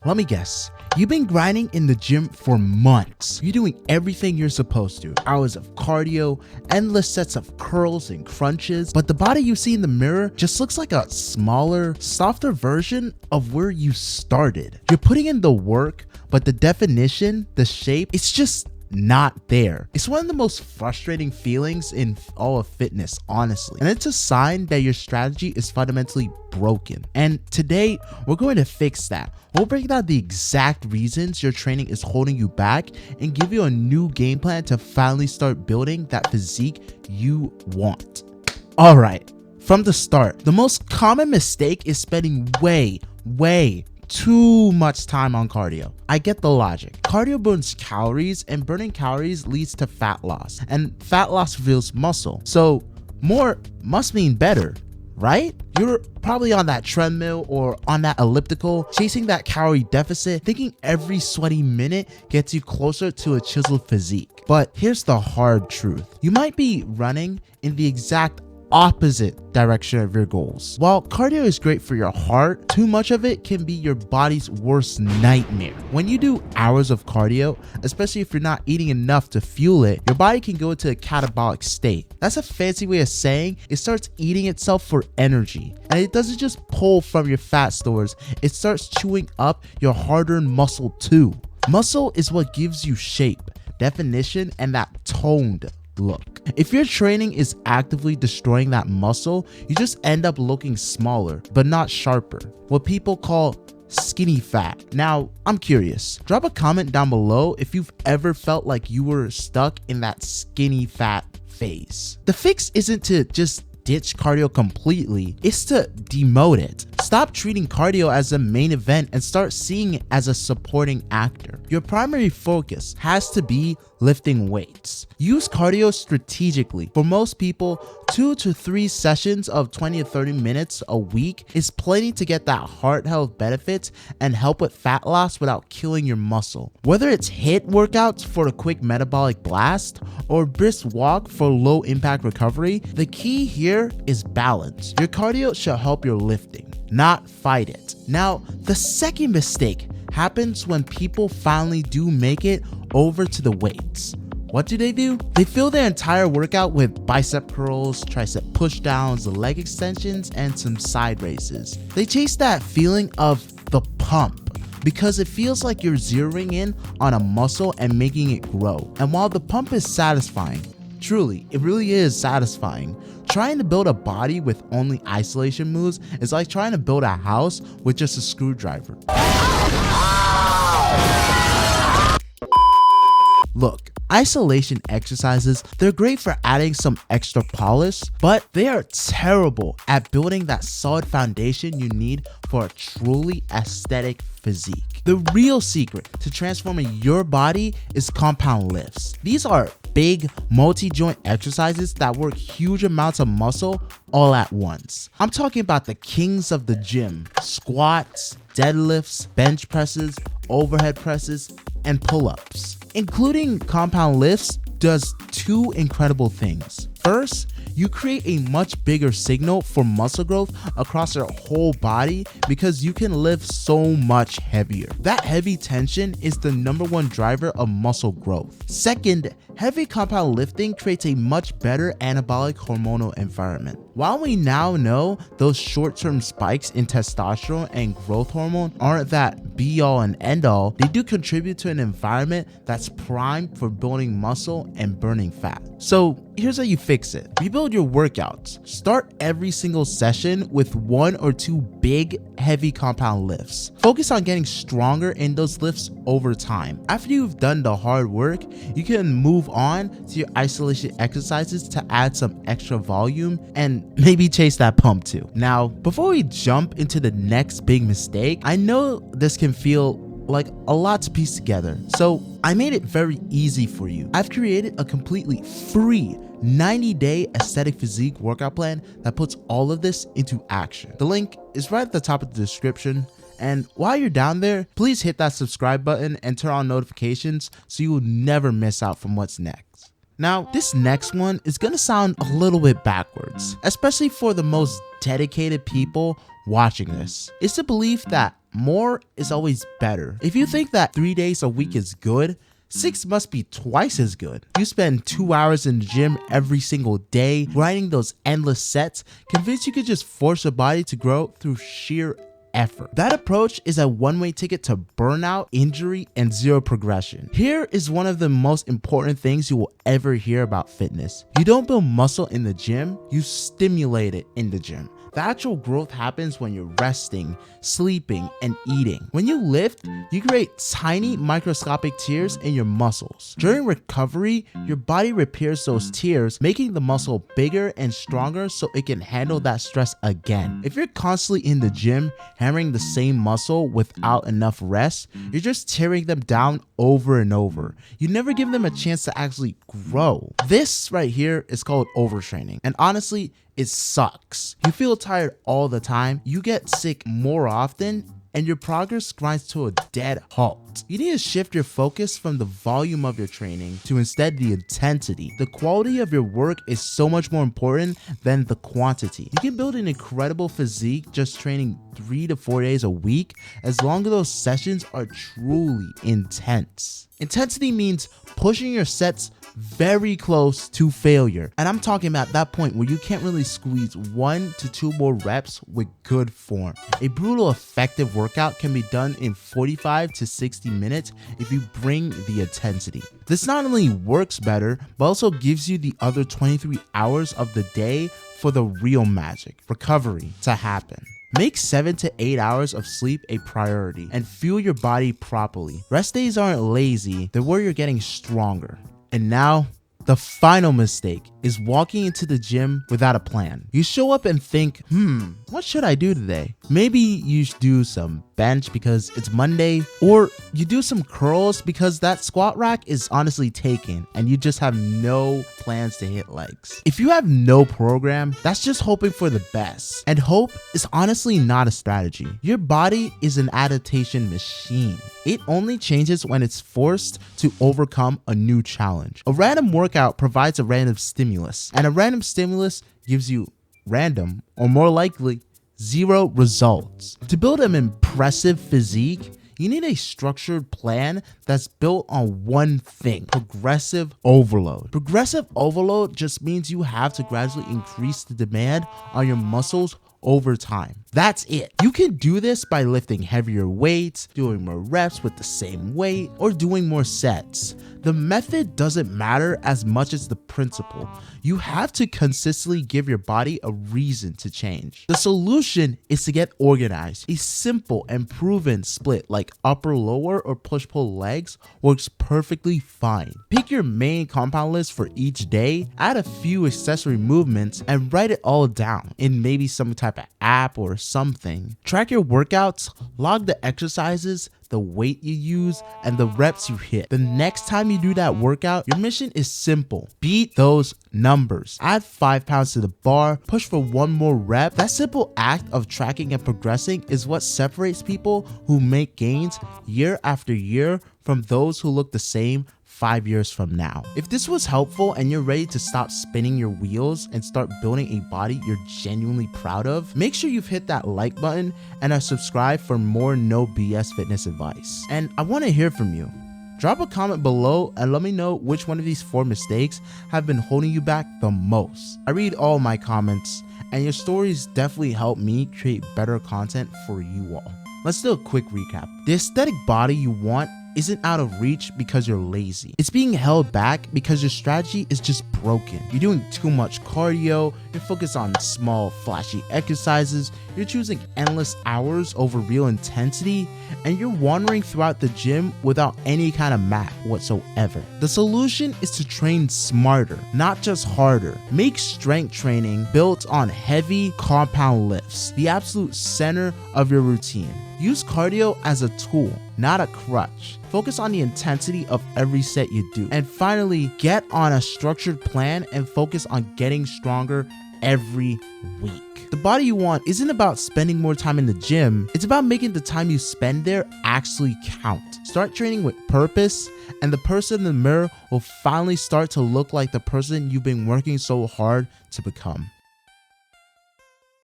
Let me guess. You've been grinding in the gym for months. You're doing everything you're supposed to. Hours of cardio, endless sets of curls and crunches, but the body you see in the mirror just looks like a smaller, softer version of where you started. You're putting in the work, but the definition, the shape, it's just not there. It's one of the most frustrating feelings in all of fitness, honestly. And it's a sign that your strategy is fundamentally broken. And today, we're going to fix that. We'll break down the exact reasons your training is holding you back and give you a new game plan to finally start building that physique you want. All right, from the start, the most common mistake is spending way too much time on cardio. I get the logic. Cardio burns calories, and burning calories leads to fat loss, and fat loss reveals muscle. So more must mean better, right? You're probably on that treadmill or on that elliptical, chasing that calorie deficit, thinking every sweaty minute gets you closer to a chiseled physique. But here's the hard truth. You might be running in the exact opposite direction of your goals. While cardio is great for your heart, too much of it can be your body's worst nightmare. When you do hours of cardio, especially if you're not eating enough to fuel it, your body can go into a catabolic state. That's a fancy way of saying it starts eating itself for energy. And it doesn't just pull from your fat stores, it starts chewing up your hard-earned muscle too. Muscle is what gives you shape, definition, and that toned look. If your training is actively destroying that muscle, you just end up looking smaller, but not sharper. What people call skinny fat. Now, I'm curious. Drop a comment down below if you've ever felt like you were stuck in that skinny fat phase. The fix isn't to just ditch cardio completely, it's to demote it. Stop treating cardio as a main event and start seeing it as a supporting actor. Your primary focus has to be lifting weights. Use cardio strategically. For most people, 2 to 3 sessions of 20 to 30 minutes a week is plenty to get that heart health benefits and help with fat loss without killing your muscle. Whether it's HIIT workouts for a quick metabolic blast or brisk walk for low impact recovery, the key here is balance. Your cardio should help your lifting, not fight it. Now, the second mistake happens when people finally do make it over to the weights. What do? They fill their entire workout with bicep curls, tricep push downs, leg extensions, and some side raises. They chase that feeling of the pump because it feels like you're zeroing in on a muscle and making it grow. And while the pump is satisfying, truly, it really is satisfying, trying to build a body with only isolation moves is like trying to build a house with just a screwdriver. Look, isolation exercises, they're great for adding some extra polish, but they are terrible at building that solid foundation you need for a truly aesthetic physique. The real secret to transforming your body is compound lifts. These are big multi-joint exercises that work huge amounts of muscle all at once. I'm talking about the kings of the gym: squats, deadlifts, bench presses, overhead presses, and pull-ups. Including compound lifts does 2 incredible things. First, you create a much bigger signal for muscle growth across your whole body because you can lift so much heavier. That heavy tension is the #1 driver of muscle growth. Second, heavy compound lifting creates a much better anabolic hormonal environment. While we now know those short-term spikes in testosterone and growth hormone aren't that be-all and end-all, they do contribute to an environment that's primed for building muscle and burning fat. So here's how you fix it. Rebuild your workouts. Start every single session with 1 or 2 big, heavy compound lifts. Focus on getting stronger in those lifts over time. After you've done the hard work, you can move on to your isolation exercises to add some extra volume and maybe chase that pump too. Now, before we jump into the next big mistake, I know this can feel like a lot to piece together, so I made it very easy for you. I've created a completely free 90-day aesthetic physique workout plan that puts all of this into action. The link is right at the top of the description. And while you're down there, please hit that subscribe button and turn on notifications so you will never miss out from what's next. Now, this next one is gonna sound a little bit backwards, especially for the most dedicated people watching this. It's the belief that more is always better. If you think that 3 days a week is good, 6 must be twice as good. You spend 2 hours in the gym every single day, grinding those endless sets, convinced you could just force your body to grow through sheer effort. That approach is a one-way ticket to burnout, injury, and zero progression. Here is one of the most important things you will ever hear about fitness. You don't build muscle in the gym, you stimulate it in the gym. The actual growth happens when you're resting, sleeping, and eating. When you lift, you create tiny microscopic tears in your muscles. During recovery, your body repairs those tears, making the muscle bigger and stronger so it can handle that stress again. If you're constantly in the gym, hammering the same muscle without enough rest, you're just tearing them down over and over. You never give them a chance to actually grow. This right here is called overtraining. And honestly, it sucks. You feel tired all the time, you get sick more often, and your progress grinds to a dead halt. You need to shift your focus from the volume of your training to instead the intensity. The quality of your work is so much more important than the quantity. You can build an incredible physique just training 3 to 4 days a week as long as those sessions are truly intense. Intensity means pushing your sets very close to failure. And I'm talking about that point where you can't really squeeze 1 to 2 more reps with good form. A brutal effective workout can be done in 45 to 60 minutes if you bring the intensity. This not only works better, but also gives you the other 23 hours of the day for the real magic, recovery, to happen. Make 7 to 8 hours of sleep a priority and fuel your body properly. Rest days aren't lazy, they're where you're getting stronger. And now, the final mistake is walking into the gym without a plan. You show up and think, what should I do today? Maybe you should do some bench because it's Monday, or you do some curls because that squat rack is honestly taken and you just have no plans to hit legs. If you have no program, that's just hoping for the best. And hope is honestly not a strategy. Your body is an adaptation machine. It only changes when it's forced to overcome a new challenge. A random workout provides a random stimulus, and a random stimulus gives you random, or more likely, zero results. To build an impressive physique, you need a structured plan that's built on one thing: progressive overload. Progressive overload just means you have to gradually increase the demand on your muscles over time. That's it. You can do this by lifting heavier weights, doing more reps with the same weight, or doing more sets. The method doesn't matter as much as the principle. You have to consistently give your body a reason to change. The solution is to get organized. A simple and proven split like upper, lower, or push-pull legs works perfectly fine. Pick your main compound list for each day, add a few accessory movements, and write it all down in maybe some type of app or something. Track your workouts, log the exercises, the weight you use, and the reps you hit. The next time you do that workout, your mission is simple: beat those numbers. Add 5 pounds to the bar, push for 1 more rep. That simple act of tracking and progressing is what separates people who make gains year after year from those who look the same 5 years from now. If this was helpful and you're ready to stop spinning your wheels and start building a body you're genuinely proud of, make sure you've hit that like button and are subscribed for more no BS fitness advice. And I want to hear from you. Drop a comment below and let me know which one of these 4 mistakes have been holding you back the most. I read all my comments, and your stories definitely help me create better content for you all. Let's do a quick recap. The aesthetic body you want isn't out of reach because you're lazy. It's being held back because your strategy is just broken. You're doing too much cardio, you're focused on small, flashy exercises, you're choosing endless hours over real intensity, and you're wandering throughout the gym without any kind of map whatsoever. The solution is to train smarter, not just harder. Make strength training built on heavy compound lifts the absolute center of your routine. Use cardio as a tool, not a crutch. Focus on the intensity of every set you do. And finally, get on a structured plan and focus on getting stronger every week. The body you want isn't about spending more time in the gym, it's about making the time you spend there actually count. Start training with purpose, and the person in the mirror will finally start to look like the person you've been working so hard to become.